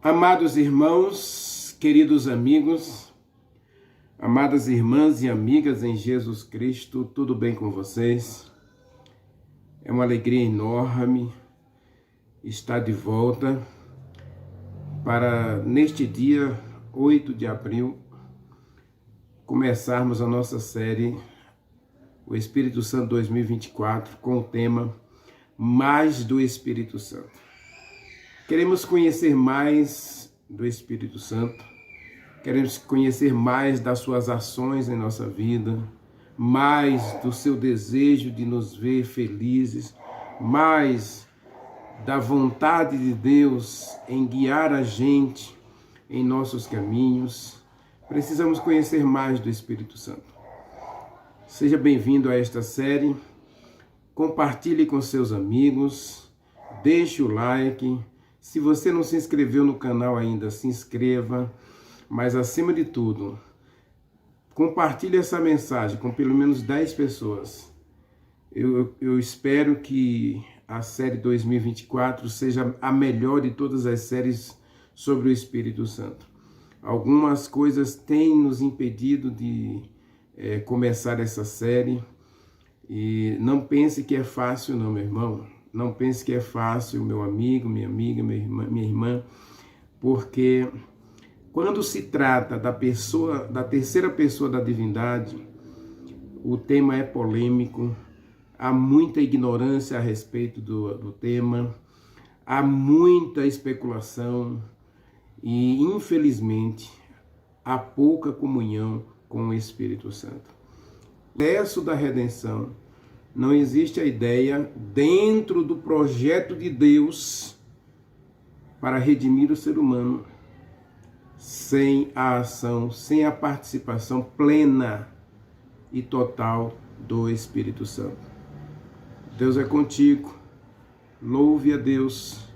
Amados irmãos, queridos amigos, amadas irmãs e amigas em Jesus Cristo, tudo bem com vocês? É uma alegria enorme estar de volta para, neste dia 8 de abril, começarmos a nossa série O Espírito Santo 2024 com o tema Mais do Espírito Santo. Queremos conhecer mais do Espírito Santo, queremos conhecer mais das suas ações em nossa vida, mais do seu desejo de nos ver felizes, mais da vontade de Deus em guiar a gente em nossos caminhos. Precisamos conhecer mais do Espírito Santo. Seja bem-vindo a esta série, compartilhe com seus amigos, deixe o like. Se você não se inscreveu no canal ainda, se inscreva, mas acima de tudo, compartilhe essa mensagem com pelo menos 10 pessoas. Eu espero que a série 2024 seja a melhor de todas as séries sobre o Espírito Santo. Algumas coisas têm nos impedido de começar essa série e não pense que é fácil não, meu irmão. Não pense que é fácil, meu amigo, minha amiga, minha irmã, porque quando se trata da terceira pessoa da divindade, o tema é polêmico, há muita ignorância a respeito do tema, há muita especulação e, infelizmente, há pouca comunhão com o Espírito Santo. No processo da redenção, não existe a ideia dentro do projeto de Deus para redimir o ser humano sem a ação, sem a participação plena e total do Espírito Santo. Deus é contigo, louve a Deus.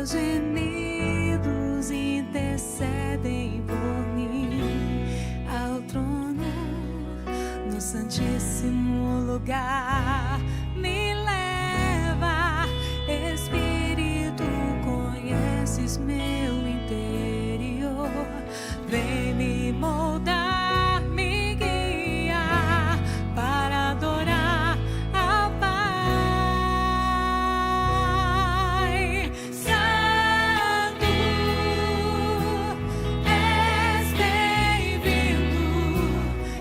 Gemidos intercedem por mim ao trono, no santíssimo lugar. Me leva, Espírito, conheces meu interior, vem me moldar, me guiar para adorar ao Pai. Santo, és bem-vindo.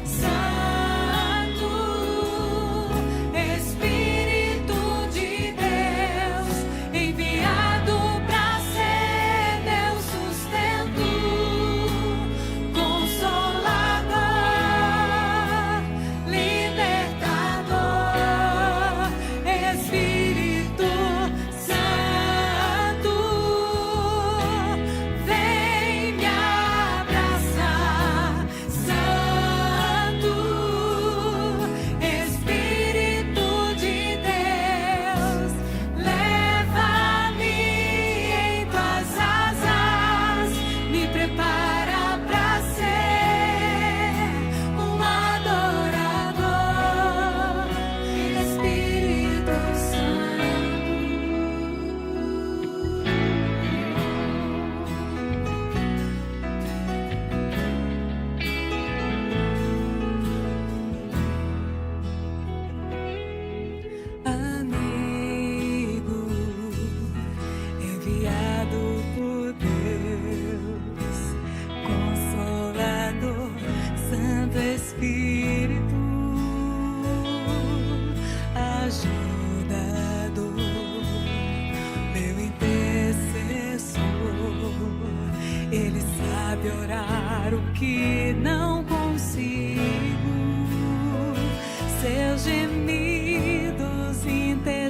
Santo, Espírito de Deus, enviado para ser meu sustento, consolador, libertador. Espírito Santo, vem me abraçar. Santo, Espírito de Deus, leva-me em tuas asas, me prepara para ser um adorador. Espírito Santo. Amigo, enviado por Deus, Consolador, Santo Espírito, ajudador, meu intercessor. Ele sabe orar o que não consigo, seus gemidos intercedem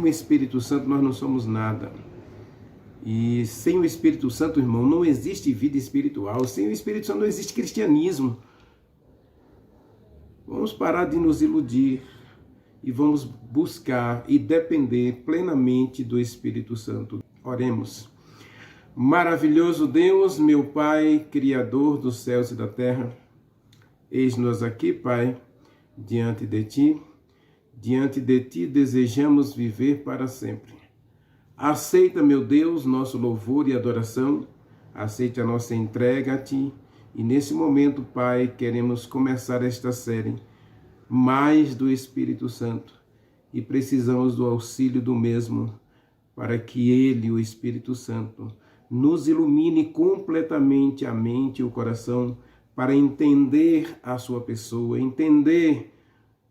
o Espírito Santo nós não somos nada. E sem o Espírito Santo, irmão, não existe vida espiritual. Sem o Espírito Santo não existe cristianismo. Vamos parar de nos iludir e vamos buscar e depender plenamente do Espírito Santo. Oremos. Maravilhoso Deus, meu Pai, Criador dos céus e da terra, eis-nos aqui, Pai, diante de Ti. Diante de Ti desejamos viver para sempre. Aceita, meu Deus, nosso louvor e adoração. Aceite a nossa entrega a Ti. E nesse momento, Pai, queremos começar esta série mais do Espírito Santo. E precisamos do auxílio do mesmo para que Ele, o Espírito Santo, nos ilumine completamente a mente e o coração para entender a sua pessoa, entender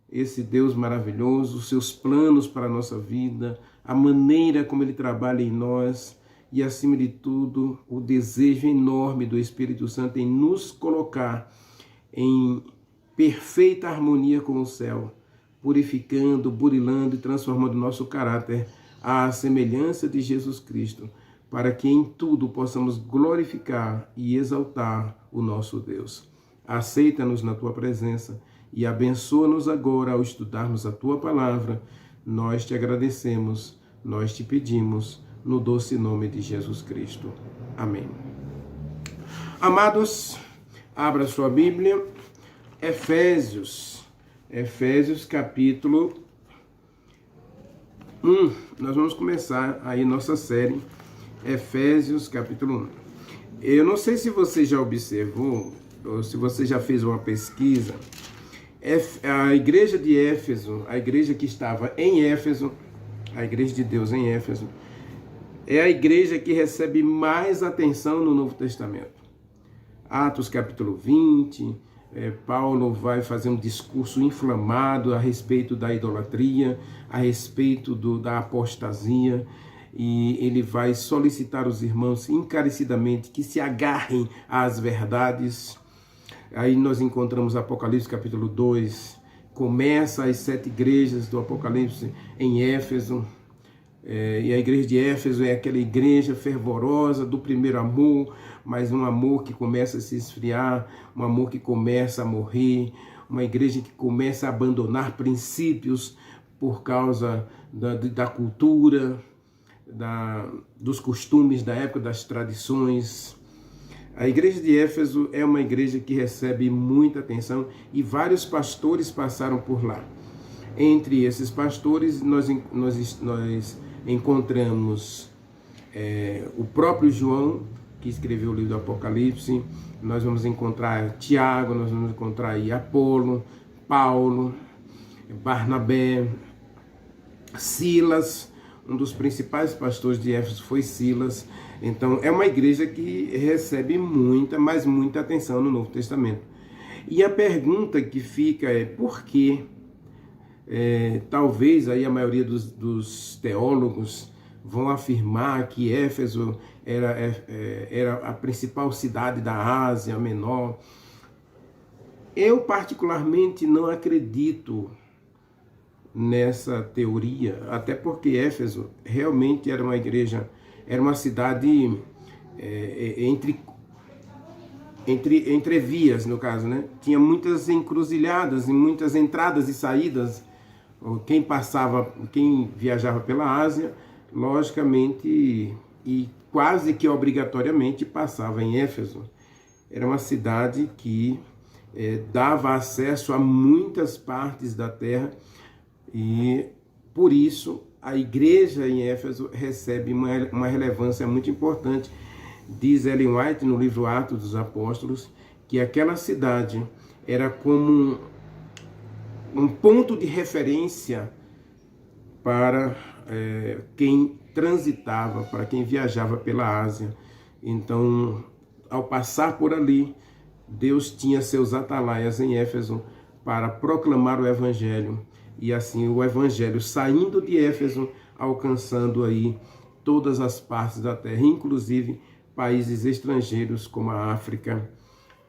esse Deus maravilhoso, os seus planos para a nossa vida, a maneira como Ele trabalha em nós e, acima de tudo, o desejo enorme do Espírito Santo em nos colocar em perfeita harmonia com o céu, purificando, burilando e transformando nosso caráter à semelhança de Jesus Cristo, para que em tudo possamos glorificar e exaltar o nosso Deus. Aceita-nos na Tua presença e abençoa-nos agora ao estudarmos a Tua palavra. Nós te agradecemos, nós te pedimos, no doce nome de Jesus Cristo. Amém. Amados, abra sua Bíblia, Efésios capítulo 1. Nós vamos começar aí nossa série, Efésios capítulo 1. Eu não sei se você já observou, ou se você já fez uma pesquisa. A igreja de Éfeso, a igreja que estava em Éfeso, a igreja de Deus em Éfeso, é a igreja que recebe mais atenção no Novo Testamento. Atos capítulo 20, Paulo vai fazer um discurso inflamado a respeito da idolatria, a respeito da apostasia, e ele vai solicitar os irmãos encarecidamente que se agarrem às verdades. Aí nós encontramos Apocalipse capítulo 2, começa as 7 igrejas do Apocalipse em Éfeso, e a igreja de Éfeso é aquela igreja fervorosa do primeiro amor, mas um amor que começa a se esfriar, um amor que começa a morrer, uma igreja que começa a abandonar princípios por causa da cultura, dos costumes da época, das tradições. A igreja de Éfeso é uma igreja que recebe muita atenção e vários pastores passaram por lá. Entre esses pastores, nós encontramos o próprio João, que escreveu o livro do Apocalipse. Nós vamos encontrar Tiago, nós vamos encontrar aí Apolo, Paulo, Barnabé, Silas. Um dos principais pastores de Éfeso foi Silas. Então, é uma igreja que recebe muita, mas muita atenção no Novo Testamento. E a pergunta que fica é por que, talvez aí a maioria dos teólogos vão afirmar que Éfeso era a principal cidade da Ásia Menor. Eu particularmente não acredito nessa teoria, até porque Éfeso realmente era uma igreja, era uma cidade entre vias, no caso, né? Tinha muitas encruzilhadas e muitas entradas e saídas. Quem viajava pela Ásia, logicamente e quase que obrigatoriamente passava em Éfeso. Era uma cidade que dava acesso a muitas partes da terra e, por isso, a igreja em Éfeso recebe uma relevância muito importante. Diz Ellen White no livro Atos dos Apóstolos que aquela cidade era como um ponto de referência para quem transitava, para quem viajava pela Ásia. Então, ao passar por ali, Deus tinha seus atalaias em Éfeso para proclamar o Evangelho. E assim o Evangelho saindo de Éfeso, alcançando aí todas as partes da terra, inclusive países estrangeiros como a África,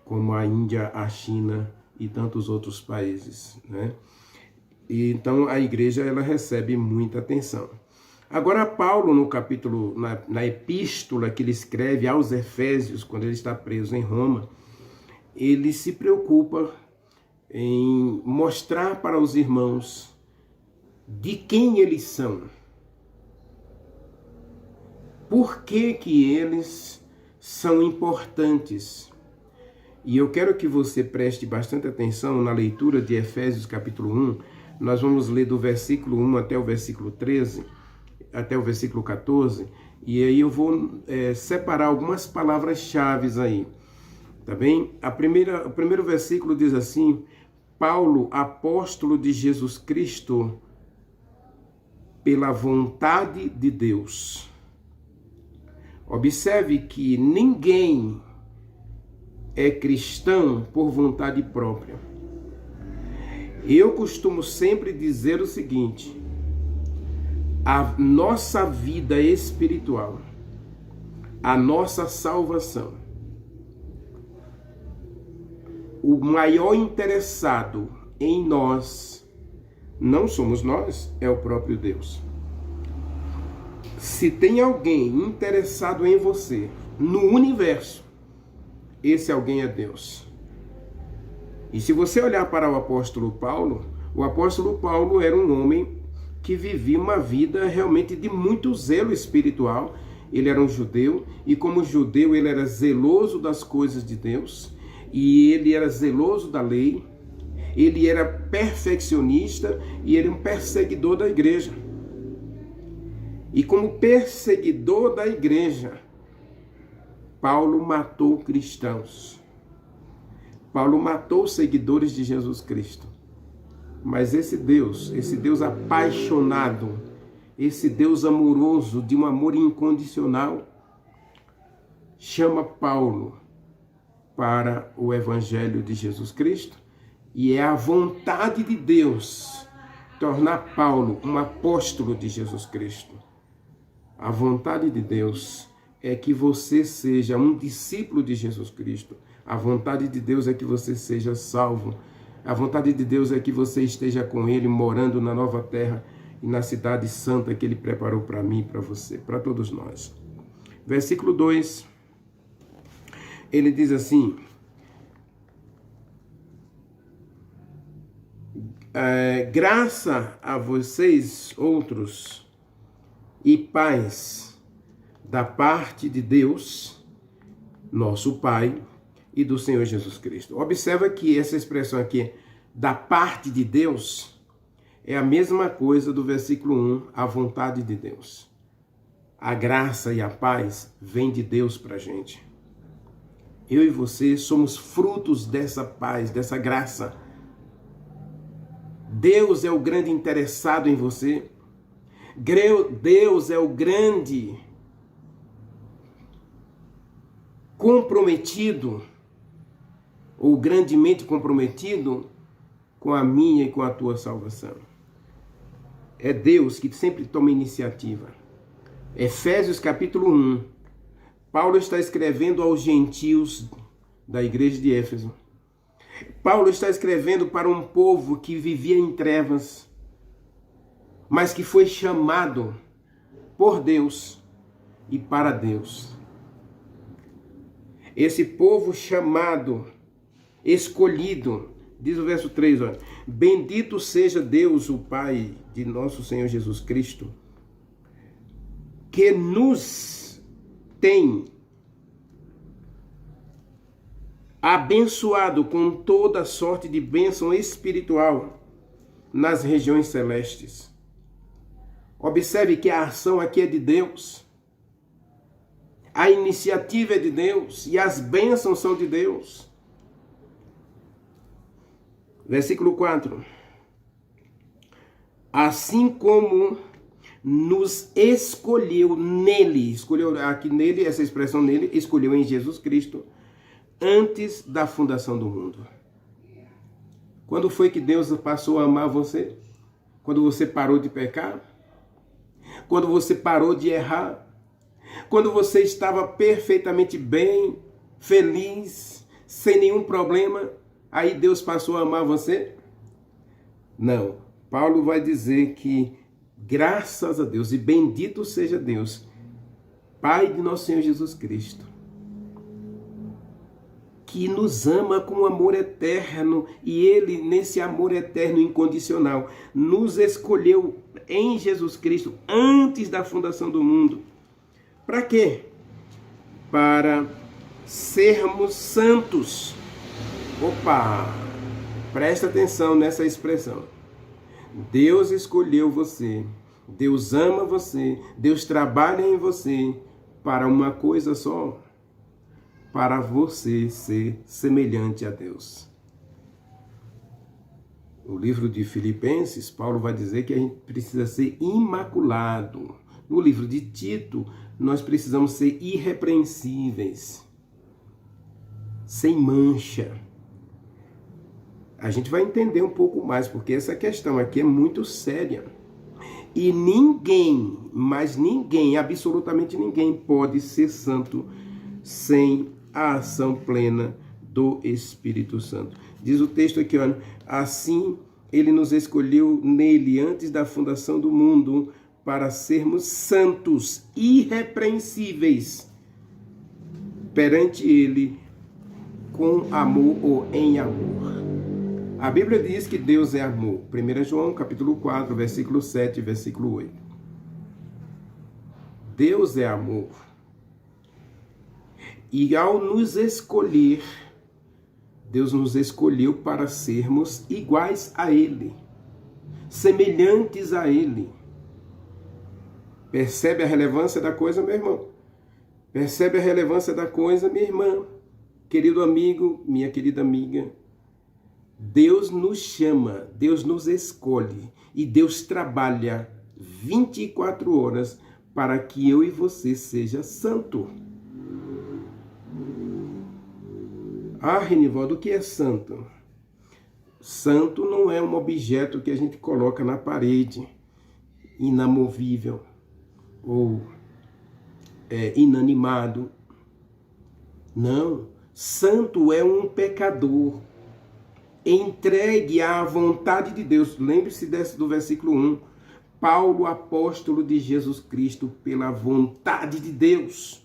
como a Índia, a China e tantos outros países, né? E então a igreja ela recebe muita atenção. Agora, Paulo, no capítulo, na epístola que ele escreve aos Efésios, quando ele está preso em Roma, ele se preocupa em mostrar para os irmãos de quem eles são. Por que que eles são importantes? E eu quero que você preste bastante atenção na leitura de Efésios capítulo 1. Nós vamos ler do versículo 1 até o versículo 13, até o versículo 14, e aí eu vou separar algumas palavras-chave aí, tá bem? O primeiro versículo diz assim: Paulo, apóstolo de Jesus Cristo, pela vontade de Deus. Observe que ninguém é cristão por vontade própria. Eu costumo sempre dizer o seguinte: a nossa vida espiritual, a nossa salvação, o maior interessado em nós não somos nós, é o próprio Deus. Se tem alguém interessado em você no universo, esse alguém é Deus. E se você olhar para o apóstolo Paulo era um homem que vivia uma vida realmente de muito zelo espiritual. Ele era um judeu, e como judeu ele era zeloso das coisas de Deus, e ele era zeloso da lei, ele era perfeccionista, e ele era um perseguidor da igreja. E como perseguidor da igreja, Paulo matou cristãos. Paulo matou seguidores de Jesus Cristo. Mas esse Deus apaixonado, esse Deus amoroso, de um amor incondicional, chama Paulo para o Evangelho de Jesus Cristo, e é a vontade de Deus tornar Paulo um apóstolo de Jesus Cristo. A vontade de Deus é que você seja um discípulo de Jesus Cristo. A vontade de Deus é que você seja salvo. A vontade de Deus é que você esteja com Ele, morando na nova terra e na cidade santa que Ele preparou para mim e para você, para todos nós. Versículo 2, ele diz assim: graça a vocês outros e paz da parte de Deus, nosso Pai, e do Senhor Jesus Cristo. Observa que essa expressão aqui, da parte de Deus, é a mesma coisa do versículo 1, a vontade de Deus. A graça e a paz vêm de Deus para a gente. Eu e você somos frutos dessa paz, dessa graça. Deus é o grande interessado em você. Deus é o grande comprometido, ou grandemente comprometido com a minha e com a tua salvação. É Deus que sempre toma iniciativa. Efésios capítulo 1. Paulo está escrevendo aos gentios da igreja de Éfeso. Paulo está escrevendo para um povo que vivia em trevas, mas que foi chamado por Deus e para Deus. Esse povo chamado, escolhido, diz o verso 3, olha: bendito seja Deus, o Pai de nosso Senhor Jesus Cristo, que nos tem abençoado com toda sorte de bênção espiritual nas regiões celestes. Observe que a ação aqui é de Deus. A iniciativa é de Deus e as bênçãos são de Deus. Versículo 4. Assim como nos escolheu nele, escolheu aqui nele, essa expressão nele, escolheu em Jesus Cristo, antes da fundação do mundo. Quando foi que Deus passou a amar você? Quando você parou de pecar? Quando você parou de errar? Quando você estava perfeitamente bem, feliz, sem nenhum problema, aí Deus passou a amar você? Não. Paulo vai dizer que Graças a Deus e bendito seja Deus, Pai de nosso Senhor Jesus Cristo, que nos ama com amor eterno, e Ele, nesse amor eterno incondicional, nos escolheu em Jesus Cristo antes da fundação do mundo. Para quê? Para sermos santos. Opa! Presta atenção nessa expressão. Deus escolheu você, Deus ama você, Deus trabalha em você para uma coisa só, para você ser semelhante a Deus. No livro de Filipenses, Paulo vai dizer que a gente precisa ser imaculado. No livro de Tito, nós precisamos ser irrepreensíveis, sem mancha. A gente vai entender um pouco mais, porque essa questão aqui é muito séria. E ninguém, mas ninguém, absolutamente ninguém, pode ser santo sem a ação plena do Espírito Santo. Diz o texto aqui, olha, assim ele nos escolheu nele antes da fundação do mundo para sermos santos, irrepreensíveis perante ele, com amor ou em amor. A Bíblia diz que Deus é amor. 1 João capítulo 4, versículo 7 e versículo 8. Deus é amor. E ao nos escolher, Deus nos escolheu para sermos iguais a Ele, semelhantes a Ele. Percebe a relevância da coisa, meu irmão? Percebe a relevância da coisa, minha irmã? Querido amigo, minha querida amiga, Deus nos chama, Deus nos escolhe e Deus trabalha 24 horas para que eu e você seja santo. Ah, Renivaldo, o que é santo? Santo não é um objeto que a gente coloca na parede, inamovível ou inanimado. Não, santo é um pecador entregue à vontade de Deus. Lembre-se do versículo 1. Paulo, apóstolo de Jesus Cristo, pela vontade de Deus.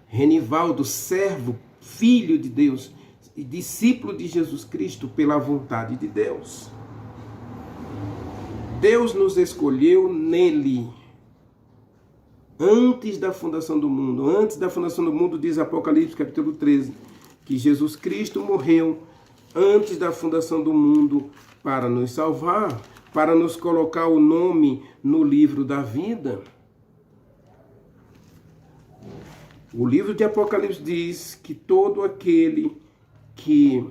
Renivaldo, servo, filho de Deus e discípulo de Jesus Cristo, pela vontade de Deus. Deus nos escolheu nele, antes da fundação do mundo. Antes da fundação do mundo, diz Apocalipse capítulo 13, que Jesus Cristo morreu antes da fundação do mundo para nos salvar, para nos colocar o nome no livro da vida. O livro de Apocalipse diz que todo aquele que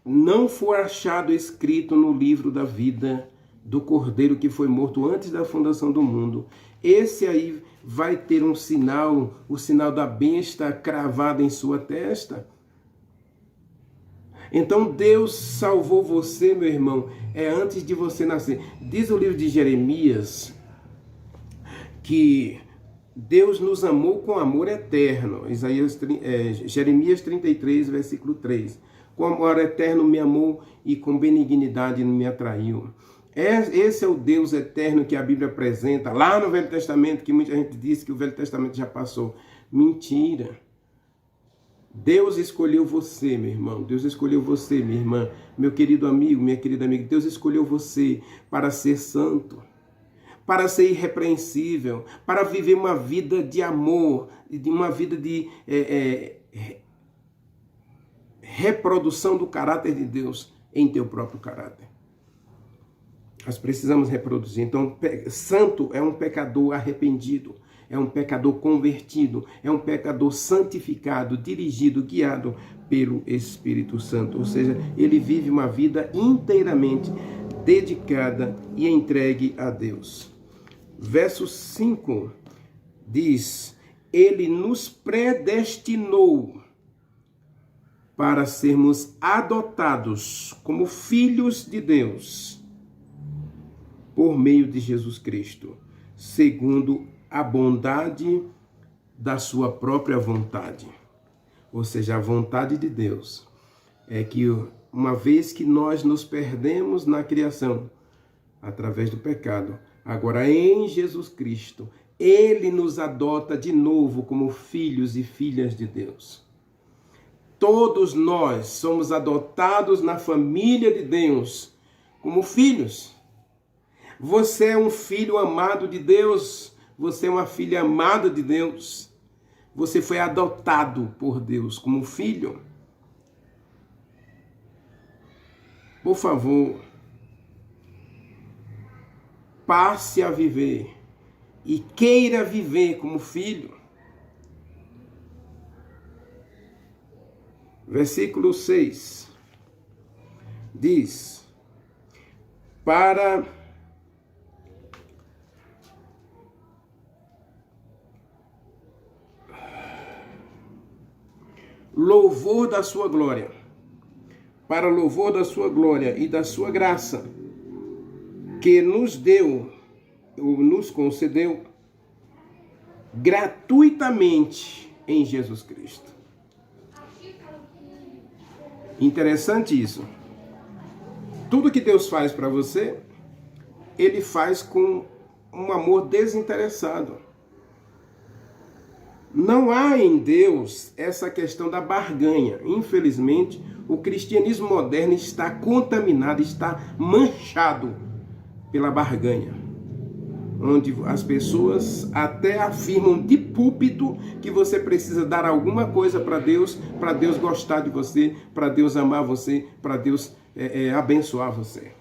não for achado escrito no livro da vida do Cordeiro que foi morto antes da fundação do mundo, esse aí vai ter um sinal, o sinal da besta cravado em sua testa. Então Deus salvou você, meu irmão, antes de você nascer. Diz o livro de Jeremias que Deus nos amou com amor eterno. Jeremias 33, versículo 3. Com amor eterno me amou e com benignidade me atraiu. Esse é o Deus eterno que a Bíblia apresenta lá no Velho Testamento, que muita gente diz que o Velho Testamento já passou. Mentira. Deus escolheu você, meu irmão. Deus escolheu você, minha irmã. Meu querido amigo, minha querida amiga. Deus escolheu você para ser santo, para ser irrepreensível, para viver uma vida de amor, uma vida de reprodução do caráter de Deus em teu próprio caráter. Nós precisamos reproduzir. Então, santo é um pecador arrependido, é um pecador convertido, é um pecador santificado, dirigido, guiado pelo Espírito Santo. Ou seja, ele vive uma vida inteiramente dedicada e entregue a Deus. Verso 5 diz: ele nos predestinou para sermos adotados como filhos de Deus por meio de Jesus Cristo, segundo a bondade da sua própria vontade. Ou seja, a vontade de Deus é que, uma vez que nós nos perdemos na criação, através do pecado, Agora, em Jesus Cristo, Ele nos adota de novo como filhos e filhas de Deus. Todos nós somos adotados na família de Deus como filhos. Você é um filho amado de Deus. Você é uma filha amada de Deus. Você foi adotado por Deus como filho. Por favor, passe a viver e queira viver como filho. Versículo 6 diz: para louvor da sua glória, para louvor da sua glória e da sua graça, que nos deu, ou nos concedeu, gratuitamente em Jesus Cristo. Interessante isso. Tudo que Deus faz para você, Ele faz com um amor desinteressado. Não há em Deus essa questão da barganha. Infelizmente, o cristianismo moderno está contaminado, está manchado pela barganha, onde as pessoas até afirmam de púlpito que você precisa dar alguma coisa para Deus gostar de você, para Deus amar você, para Deus abençoar você.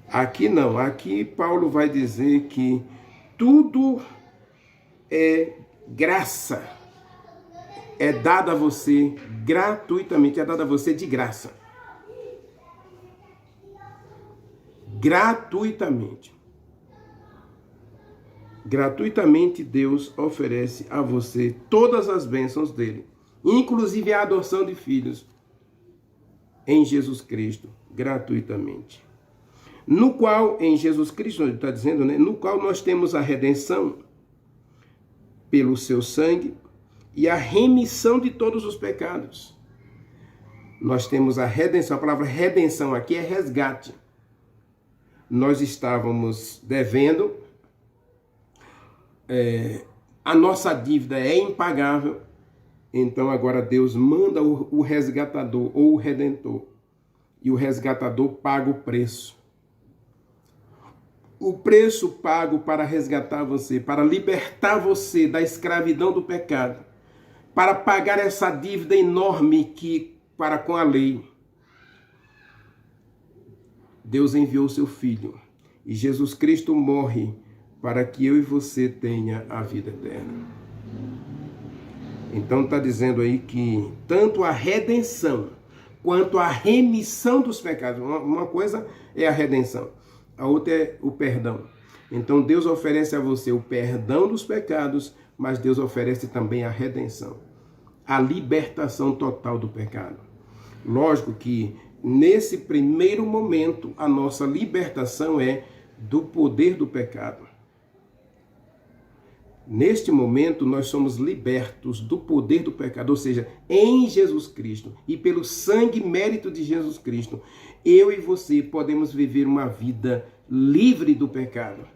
Aqui não, aqui Paulo vai dizer que tudo é graça, é dada a você gratuitamente, é dada a você de graça. Gratuitamente. Gratuitamente Deus oferece a você todas as bênçãos dele, inclusive a adoção de filhos em Jesus Cristo, gratuitamente. No qual, em Jesus Cristo, ele está dizendo, né? No qual nós temos a redenção pelo seu sangue e a remissão de todos os pecados. Nós temos a redenção, a palavra redenção aqui é resgate. Nós estávamos devendo, a nossa dívida é impagável, então agora Deus manda o resgatador ou o redentor, e o resgatador paga o preço. O preço pago para resgatar você, para libertar você da escravidão do pecado, para pagar essa dívida enorme para com a lei. Deus enviou seu Filho e Jesus Cristo morre para que eu e você tenha a vida eterna. Então está dizendo aí que tanto a redenção quanto a remissão dos pecados, uma coisa é a redenção, a outra é o perdão. Então Deus oferece a você o perdão dos pecados, mas Deus oferece também a redenção, a libertação total do pecado. Lógico que nesse primeiro momento a nossa libertação é do poder do pecado. Neste momento nós somos libertos do poder do pecado, ou seja, em Jesus Cristo e pelo sangue e mérito de Jesus Cristo, eu e você podemos viver uma vida livre do pecado.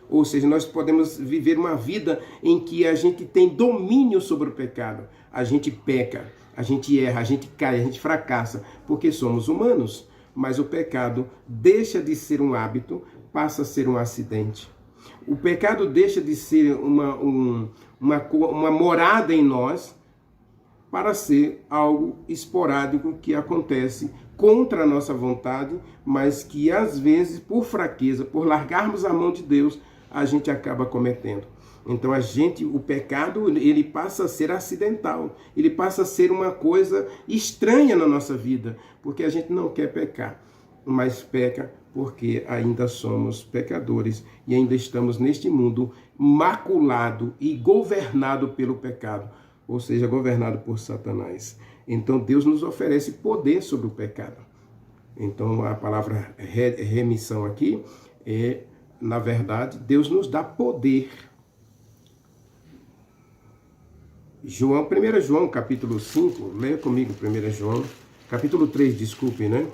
Ou seja, nós podemos viver uma vida em que a gente tem domínio sobre o pecado. A gente peca, a gente erra, a gente cai, a gente fracassa, porque somos humanos. Mas o pecado deixa de ser um hábito, passa a ser um acidente. O pecado deixa de ser uma morada em nós para ser algo esporádico que acontece contra a nossa vontade, mas que às vezes, por fraqueza, por largarmos a mão de Deus, a gente acaba cometendo. Então o pecado, ele passa a ser acidental, ele passa a ser uma coisa estranha na nossa vida, porque a gente não quer pecar, mas peca porque ainda somos pecadores e ainda estamos neste mundo maculado e governado pelo pecado, ou seja, governado por Satanás. Então Deus nos oferece poder sobre o pecado. Então a palavra remissão aqui é, na verdade, Deus nos dá poder. 1 João capítulo 5, leia comigo 1 João, capítulo 3, desculpe, né?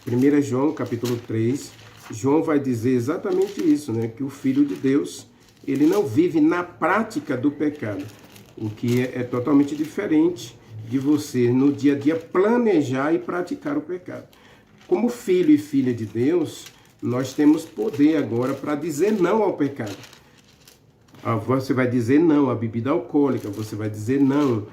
1 João capítulo 3, João vai dizer exatamente isso, né? Que o Filho de Deus, ele não vive na prática do pecado, o que é totalmente diferente de você, no dia a dia, planejar e praticar o pecado. Como filho e filha de Deus, nós temos poder agora para dizer não ao pecado. Você vai dizer não à bebida alcoólica, você vai dizer não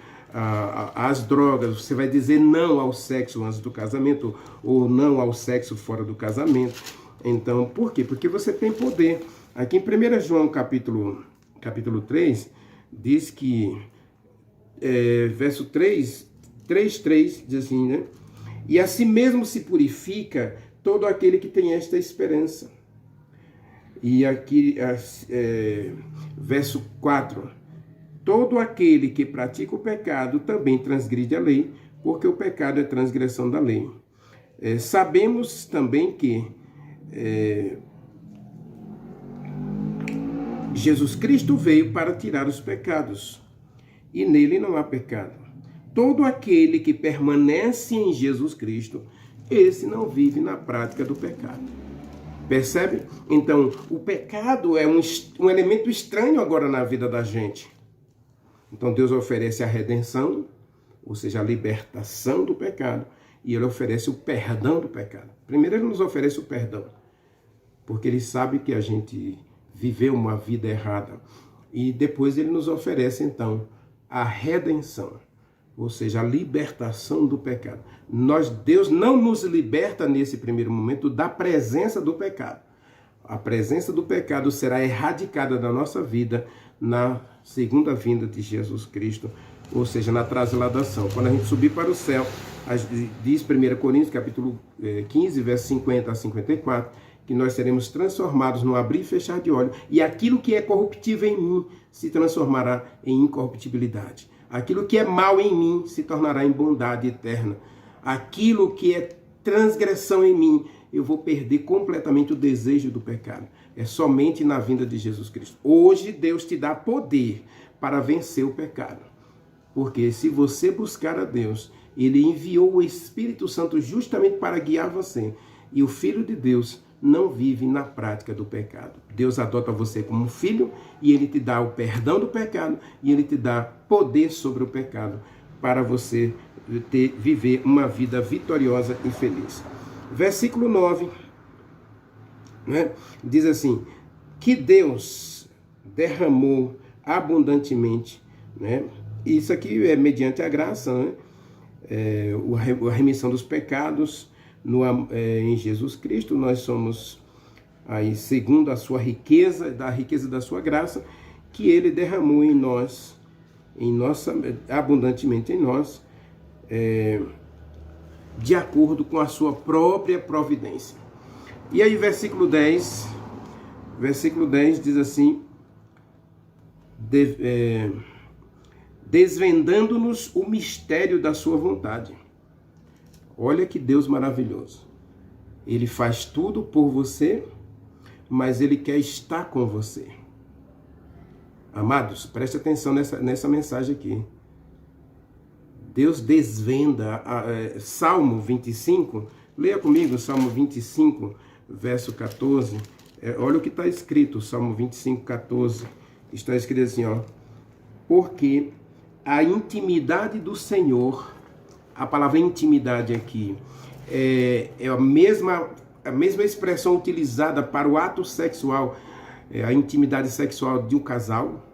às drogas, você vai dizer não ao sexo antes do casamento ou não ao sexo fora do casamento. Então, por quê? Porque você tem poder. Aqui em 1 João capítulo 3, diz que, verso 3, diz assim, né? E assim mesmo se purifica todo aquele que tem esta esperança. E aqui, verso 4, todo aquele que pratica o pecado também transgride a lei, porque o pecado é transgressão da lei. Sabemos também que Jesus Cristo veio para tirar os pecados, e nele não há pecado. Todo aquele que permanece em Jesus Cristo, esse não vive na prática do pecado. Percebe? Então, o pecado é um elemento estranho agora na vida da gente. Então, Deus oferece a redenção, ou seja, a libertação do pecado, e Ele oferece o perdão do pecado. Primeiro, Ele nos oferece o perdão, porque Ele sabe que a gente viveu uma vida errada. E depois Ele nos oferece, então, a redenção, ou seja, a libertação do pecado. Deus não nos liberta nesse primeiro momento da presença do pecado. A presença do pecado será erradicada da nossa vida na segunda vinda de Jesus Cristo, ou seja, na transladação. Quando a gente subir para o céu, diz 1 Coríntios, capítulo 15, verso 50 a 54, que nós seremos transformados no abrir e fechar de olhos, e aquilo que é corruptível em mim se transformará em incorruptibilidade. Aquilo que é mal em mim se tornará em bondade eterna. Aquilo que é transgressão em mim, eu vou perder completamente o desejo do pecado. É somente na vinda de Jesus Cristo. Hoje Deus te dá poder para vencer o pecado. Porque se você buscar a Deus, Ele enviou o Espírito Santo justamente para guiar você. E o Filho de Deus não vive na prática do pecado. Deus adota você como filho e Ele te dá o perdão do pecado e Ele te dá poder sobre o pecado para você viver uma vida vitoriosa e feliz. Versículo 9, né, diz assim, que Deus derramou abundantemente, né? Isso aqui é mediante a graça, né? A remissão dos pecados, em Jesus Cristo. Nós somos aí segundo a sua riqueza, da riqueza da sua graça, que Ele derramou em nós, abundantemente em nós, de acordo com a sua própria providência. E aí versículo 10 diz assim, desvendando-nos o mistério da sua vontade. Olha que Deus maravilhoso. Ele faz tudo por você, mas Ele quer estar com você. Amados, preste atenção nessa mensagem aqui. Deus desvenda, Salmo 25, leia comigo Salmo 25, verso 14. Olha o que está escrito, Salmo 25, 14. Está escrito assim, ó. Porque a intimidade do Senhor, a palavra intimidade aqui, é a mesma expressão utilizada para o ato sexual, a intimidade sexual de um casal.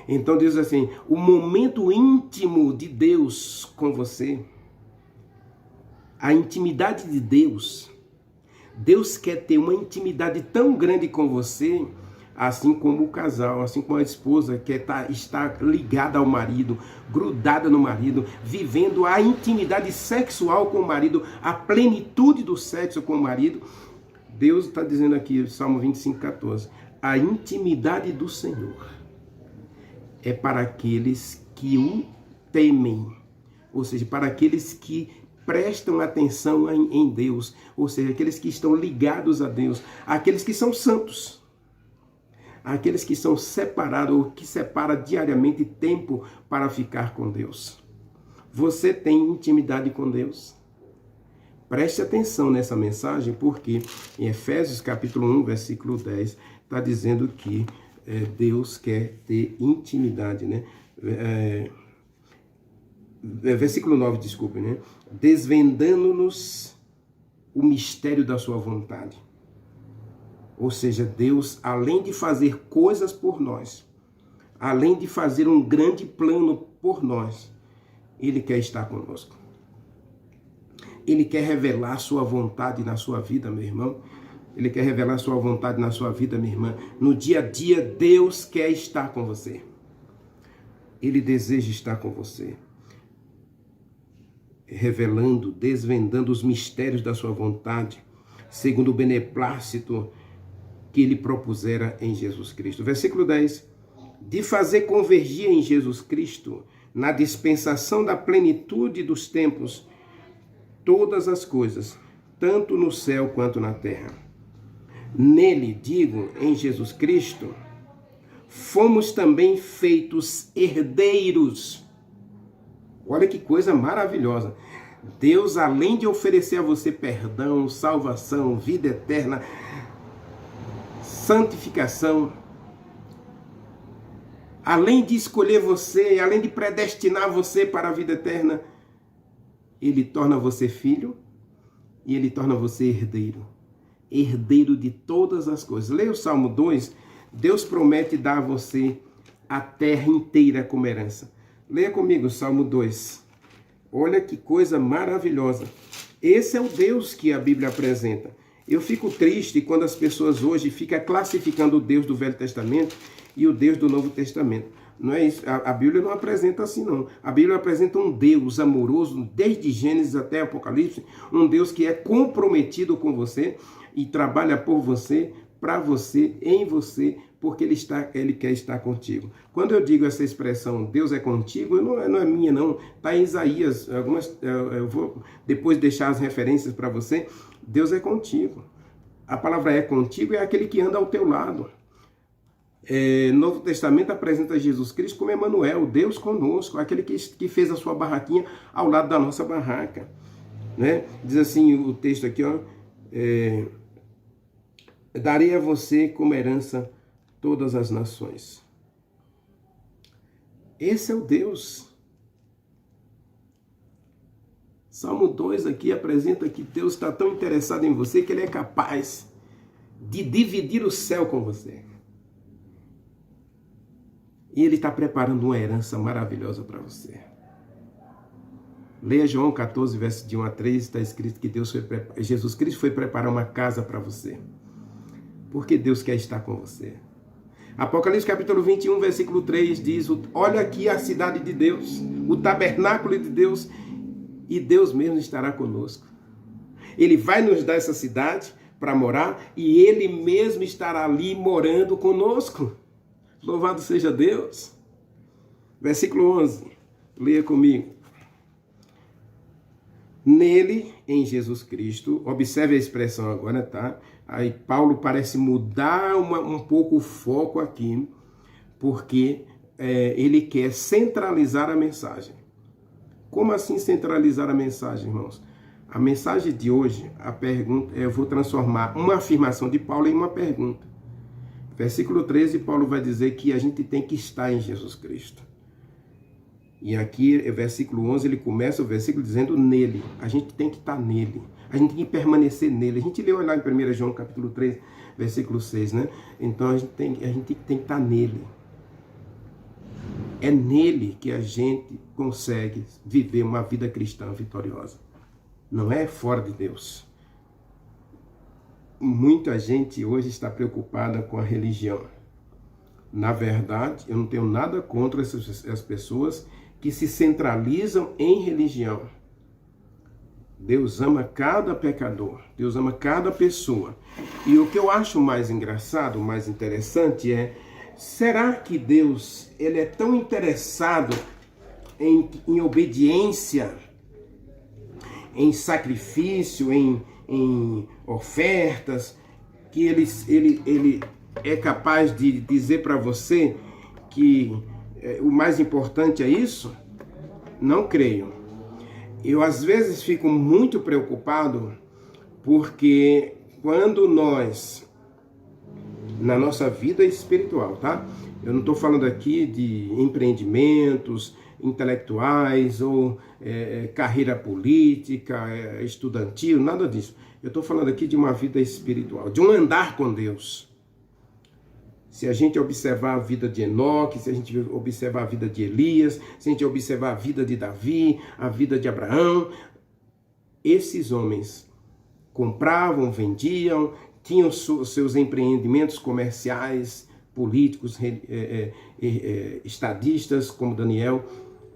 Então diz assim, o momento íntimo de Deus com você, a intimidade de Deus, Deus quer ter uma intimidade tão grande com você, assim como o casal, assim como a esposa quer estar ligada ao marido, grudada no marido, vivendo a intimidade sexual com o marido, a plenitude do sexo com o marido. Deus está dizendo aqui, Salmo 25, 14, a intimidade do Senhor é para aqueles que o temem, ou seja, para aqueles que prestam atenção em Deus, ou seja, aqueles que estão ligados a Deus, aqueles que são santos, aqueles que são separados, ou que separam diariamente tempo para ficar com Deus. Você tem intimidade com Deus? Preste atenção nessa mensagem, porque em Efésios capítulo 1, versículo 10, está dizendo que Deus quer ter intimidade, né? Versículo 9, desculpe, né? Desvendando-nos o mistério da sua vontade. Ou seja, Deus, além de fazer coisas por nós, além de fazer um grande plano por nós, Ele quer estar conosco. Ele quer revelar sua vontade na sua vida, meu irmão. Ele quer revelar sua vontade na sua vida, minha irmã. No dia a dia, Deus quer estar com você. Ele deseja estar com você. Revelando, desvendando os mistérios da sua vontade, segundo o beneplácito que Ele propusera em Jesus Cristo. Versículo 10. De fazer convergir em Jesus Cristo, na dispensação da plenitude dos tempos, todas as coisas, tanto no céu quanto na terra. Nele, digo, em Jesus Cristo, fomos também feitos herdeiros. Olha que coisa maravilhosa. Deus, além de oferecer a você perdão, salvação, vida eterna, santificação, além de escolher você, além de predestinar você para a vida eterna, Ele torna você filho e Ele torna você herdeiro. Herdeiro de todas as coisas. Leia o Salmo 2. Deus promete dar a você a terra inteira como herança. Leia comigo o Salmo 2. Olha que coisa maravilhosa. Esse é o Deus que a Bíblia apresenta. Eu fico triste quando as pessoas hoje ficam classificando o Deus do Velho Testamento e o Deus do Novo Testamento. Não é isso. A Bíblia não apresenta assim, não. A Bíblia apresenta um Deus amoroso, desde Gênesis até Apocalipse, um Deus que é comprometido com você e trabalha por você, para você, em você, porque Ele quer estar contigo. Quando eu digo essa expressão, Deus é contigo, não é minha, não. Está em Isaías. Eu vou depois deixar as referências para você. Deus é contigo. A palavra é contigo é aquele que anda ao teu lado. Novo Testamento apresenta Jesus Cristo como Emanuel, Deus conosco, aquele que fez a sua barraquinha ao lado da nossa barraca, né? Diz assim o texto aqui, ó, darei a você como herança todas as nações. Esse é o Deus. Salmo 2 aqui apresenta que Deus está tão interessado em você que Ele é capaz de dividir o céu com você. E Ele está preparando uma herança maravilhosa para você. Leia João 14, versos de 1 a 3, está escrito que Jesus Cristo foi preparar uma casa para você. Porque Deus quer estar com você. Apocalipse capítulo 21, versículo 3 diz, olha aqui a cidade de Deus, o tabernáculo de Deus, e Deus mesmo estará conosco. Ele vai nos dar essa cidade para morar, e Ele mesmo estará ali morando conosco. Louvado seja Deus. Versículo 11. Leia comigo. Nele, em Jesus Cristo, observe a expressão agora, tá? Aí Paulo parece mudar um pouco o foco aqui, porque ele quer centralizar a mensagem. Como assim centralizar a mensagem, irmãos? A mensagem de hoje, a pergunta, eu vou transformar uma afirmação de Paulo em uma pergunta. Versículo 13, Paulo vai dizer que a gente tem que estar em Jesus Cristo. E aqui, versículo 11, ele começa o versículo dizendo nele. A gente tem que estar nele. A gente tem que permanecer nele. A gente leu lá em 1 João capítulo 3, versículo 6, né? Então a gente tem que estar nele. É nele que a gente consegue viver uma vida cristã vitoriosa. Não é fora de Deus. Muita gente hoje está preocupada com a religião. Na verdade, eu não tenho nada contra essas pessoas que se centralizam em religião. Deus ama cada pecador, Deus ama cada pessoa. E o que eu acho mais engraçado, mais interessante é, será que Deus ele é tão interessado em obediência, em sacrifício, em ofertas, que ele é capaz de dizer para você que o mais importante é isso? Não creio. Eu às vezes fico muito preocupado porque quando nós, na nossa vida espiritual, tá? Eu não estou falando aqui de empreendimentos intelectuais ou carreira política, estudantil, nada disso. Eu estou falando aqui de uma vida espiritual, de um andar com Deus. Se a gente observar a vida de Enoque, se a gente observar a vida de Elias, se a gente observar a vida de Davi, a vida de Abraão, esses homens compravam, vendiam, tinham seus empreendimentos comerciais, políticos, estadistas, como Daniel,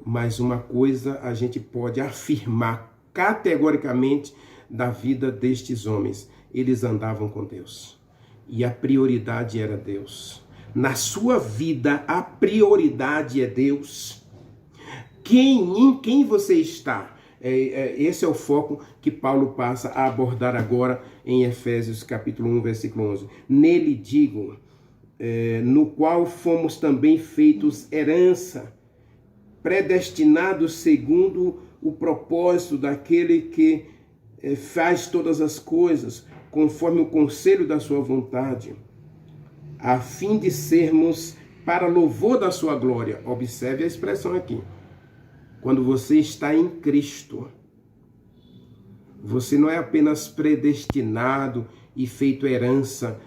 mas uma coisa a gente pode afirmar categoricamente da vida destes homens: eles andavam com Deus. E a prioridade era Deus. Na sua vida, a prioridade é Deus. Em quem você está? Esse é o foco que Paulo passa a abordar agora em Efésios capítulo 1, versículo 11. Nele digo, no qual fomos também feitos herança, predestinados segundo o propósito daquele que faz todas as coisas, conforme o conselho da sua vontade, a fim de sermos para louvor da sua glória. Observe a expressão aqui. Quando você está em Cristo, você não é apenas predestinado e feito herança,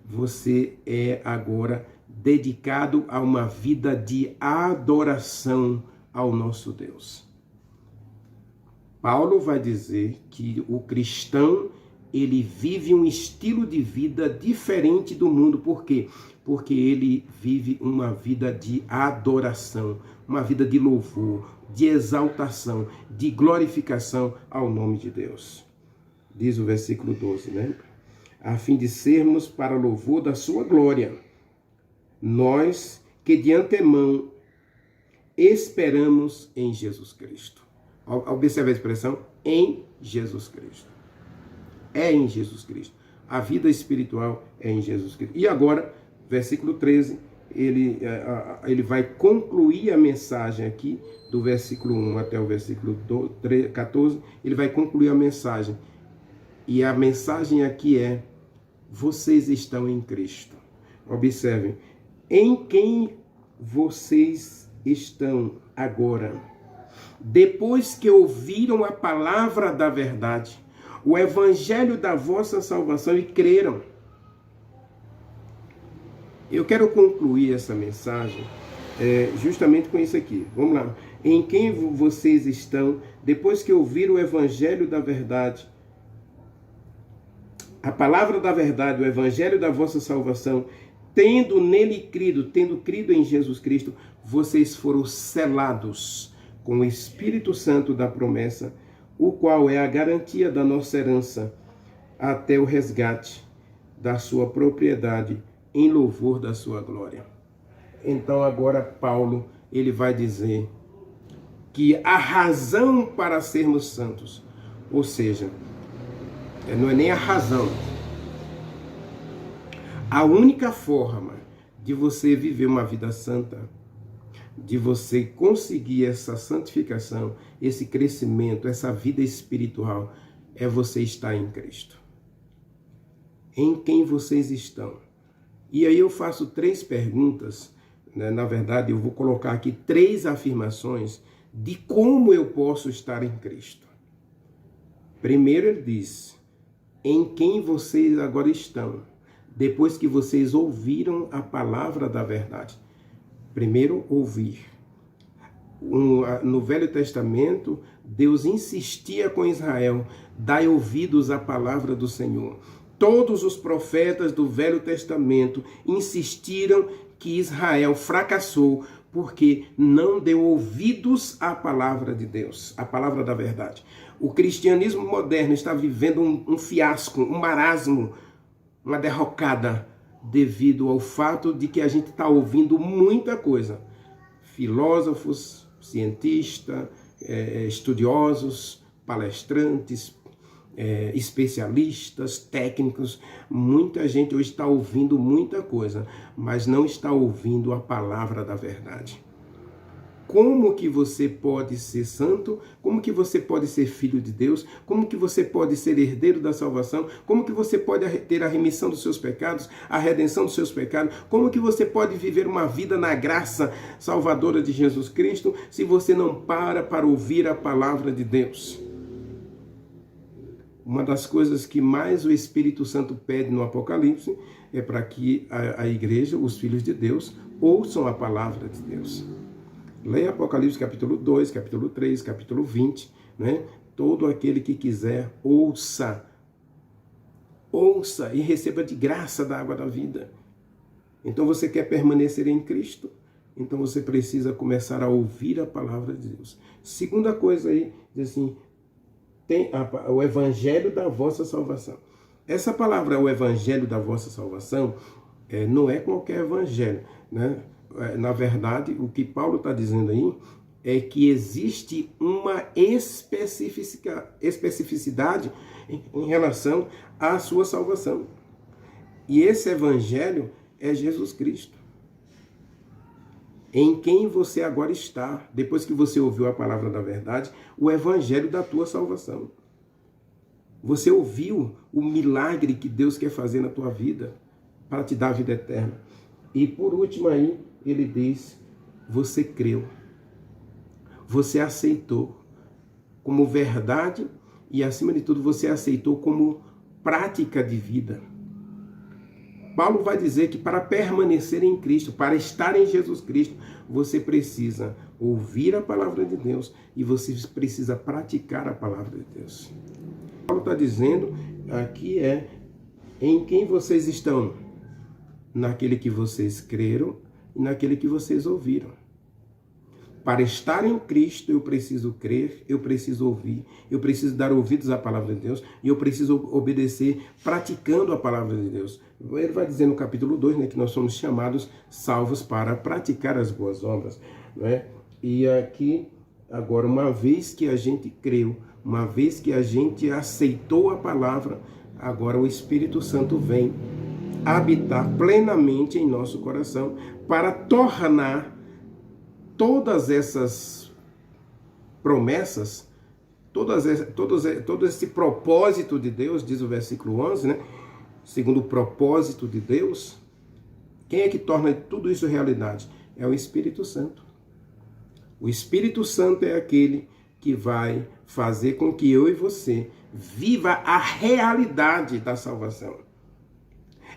você é agora dedicado a uma vida de adoração ao nosso Deus. Paulo vai dizer que o cristão, ele vive um estilo de vida diferente do mundo. Por quê? Porque ele vive uma vida de adoração, uma vida de louvor, de exaltação, de glorificação ao nome de Deus. Diz o versículo 12, né? A fim de sermos para louvor da sua glória, nós que de antemão esperamos em Jesus Cristo. Observe a expressão, em Jesus Cristo. É em Jesus Cristo. A vida espiritual é em Jesus Cristo. E agora, versículo 13, ele vai concluir a mensagem aqui, do versículo 1 até o versículo 14, ele vai concluir a mensagem. E a mensagem aqui é: vocês estão em Cristo. Observem, em quem vocês estão agora, depois que ouviram a palavra da verdade, o evangelho da vossa salvação, e creram. Eu quero concluir essa mensagem justamente com isso aqui. Vamos lá. Em quem vocês estão, depois que ouviram o evangelho da verdade, a palavra da verdade, o evangelho da vossa salvação, tendo nele crido, tendo crido em Jesus Cristo, vocês foram selados com o Espírito Santo da promessa, o qual é a garantia da nossa herança, até o resgate da sua propriedade, em louvor da sua glória. Então agora Paulo, ele vai dizer que a razão para sermos santos, ou seja, não é nem a razão, a única forma de você viver uma vida santa, de você conseguir essa santificação, esse crescimento, essa vida espiritual, é você estar em Cristo. Em quem vocês estão? E aí eu faço 3 perguntas, né? Na verdade eu vou colocar aqui 3 afirmações de como eu posso estar em Cristo. Primeiro ele diz: em quem vocês agora estão, depois que vocês ouviram a palavra da verdade. Primeiro, ouvir. No Velho Testamento, Deus insistia com Israel: dai ouvidos à palavra do Senhor. Todos os profetas do Velho Testamento insistiram que Israel fracassou porque não deu ouvidos à palavra de Deus, à palavra da verdade. O cristianismo moderno está vivendo um fiasco, um marasmo, uma derrocada, devido ao fato de que a gente está ouvindo muita coisa. Filósofos, cientistas, estudiosos, palestrantes, especialistas, técnicos, muita gente hoje está ouvindo muita coisa, mas não está ouvindo a palavra da verdade. como que você pode ser santo, como que você pode ser filho de Deus, como que você pode ser herdeiro da salvação, como que você pode ter a remissão dos seus pecados, a redenção dos seus pecados, como que você pode viver uma vida na graça salvadora de Jesus Cristo, se você não para ouvir a palavra de Deus. Uma das coisas que mais o Espírito Santo pede no Apocalipse é para que a igreja, os filhos de Deus, ouçam a palavra de Deus. Leia Apocalipse capítulo 2, capítulo 3, capítulo 20, né? Todo aquele que quiser, ouça e receba de graça da água da vida. Então você quer permanecer em Cristo? Então você precisa começar a ouvir a palavra de Deus. Segunda coisa aí, diz assim, tem o evangelho da vossa salvação. Essa palavra, o evangelho da vossa salvação, não é qualquer evangelho, né? Na verdade, o que Paulo está dizendo aí é que existe uma especificidade em relação à sua salvação. E esse evangelho é Jesus Cristo, em quem você agora está, depois que você ouviu a palavra da verdade, o evangelho da tua salvação. Você ouviu o milagre que Deus quer fazer na tua vida para te dar a vida eterna. E por último aí, ele diz, você creu, você aceitou como verdade e acima de tudo você aceitou como prática de vida. Paulo vai dizer que para permanecer em Cristo, para estar em Jesus Cristo, você precisa ouvir a palavra de Deus e você precisa praticar a palavra de Deus. Paulo está dizendo aqui em quem vocês estão, naquele que vocês creram e naquele que vocês ouviram. Para estar em Cristo, eu preciso crer, eu preciso ouvir, eu preciso dar ouvidos à palavra de Deus e eu preciso obedecer praticando a palavra de Deus. Ele vai dizer no capítulo 2, né, que nós somos chamados, salvos para praticar as boas obras, né? E aqui, agora, uma vez que a gente creu, uma vez que a gente aceitou a palavra, agora o Espírito Santo vem habitar plenamente em nosso coração para tornar todas essas promessas, todo esse propósito de Deus, diz o versículo 11, né? Segundo o propósito de Deus, quem é que torna tudo isso realidade? É o Espírito Santo. O Espírito Santo é aquele que vai fazer com que eu e você viva a realidade da salvação.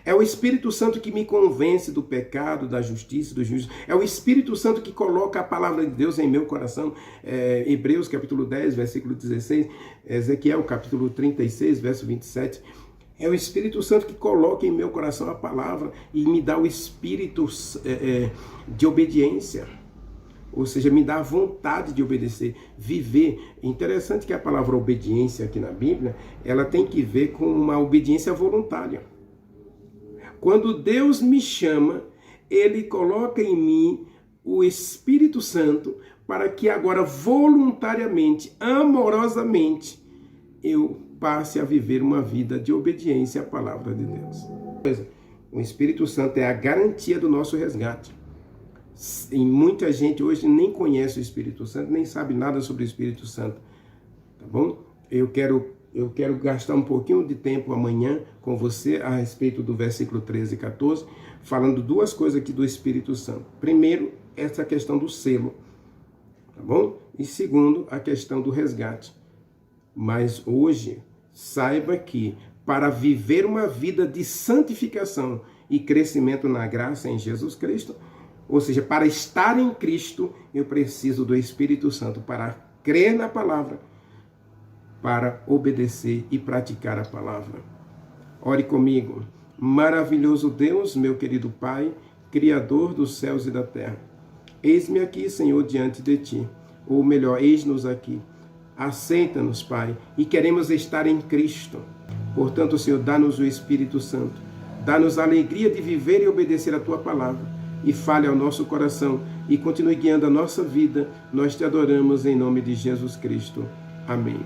É o Espírito Santo que me convence do pecado, da justiça, do juízo. É o Espírito Santo que coloca a palavra de Deus em meu coração. Hebreus capítulo 10, versículo 16. Ezequiel capítulo 36, verso 27. É o Espírito Santo que coloca em meu coração a palavra e me dá o espírito de obediência. Ou seja, me dá a vontade de obedecer, viver. Interessante que a palavra obediência aqui na Bíblia, ela tem que ver com uma obediência voluntária. Quando Deus me chama, Ele coloca em mim o Espírito Santo para que agora voluntariamente, amorosamente, eu passe a viver uma vida de obediência à palavra de Deus. O Espírito Santo é a garantia do nosso resgate. E muita gente hoje nem conhece o Espírito Santo, nem sabe nada sobre o Espírito Santo. Tá bom? Eu quero gastar um pouquinho de tempo amanhã com você a respeito do versículo 13 e 14, falando duas coisas aqui do Espírito Santo. Primeiro, essa questão do selo, tá bom? E segundo, a questão do resgate. Mas hoje, saiba que para viver uma vida de santificação e crescimento na graça em Jesus Cristo, ou seja, para estar em Cristo, eu preciso do Espírito Santo para crer na palavra, para obedecer e praticar a palavra. Ore comigo. Maravilhoso Deus, meu querido Pai, Criador dos céus e da terra. Eis-me aqui, Senhor, diante de Ti. Ou melhor, eis-nos aqui. Aceita-nos, Pai, e queremos estar em Cristo. Portanto, Senhor, dá-nos o Espírito Santo. Dá-nos a alegria de viver e obedecer a Tua palavra. E fale ao nosso coração e continue guiando a nossa vida. Nós Te adoramos em nome de Jesus Cristo. Amém.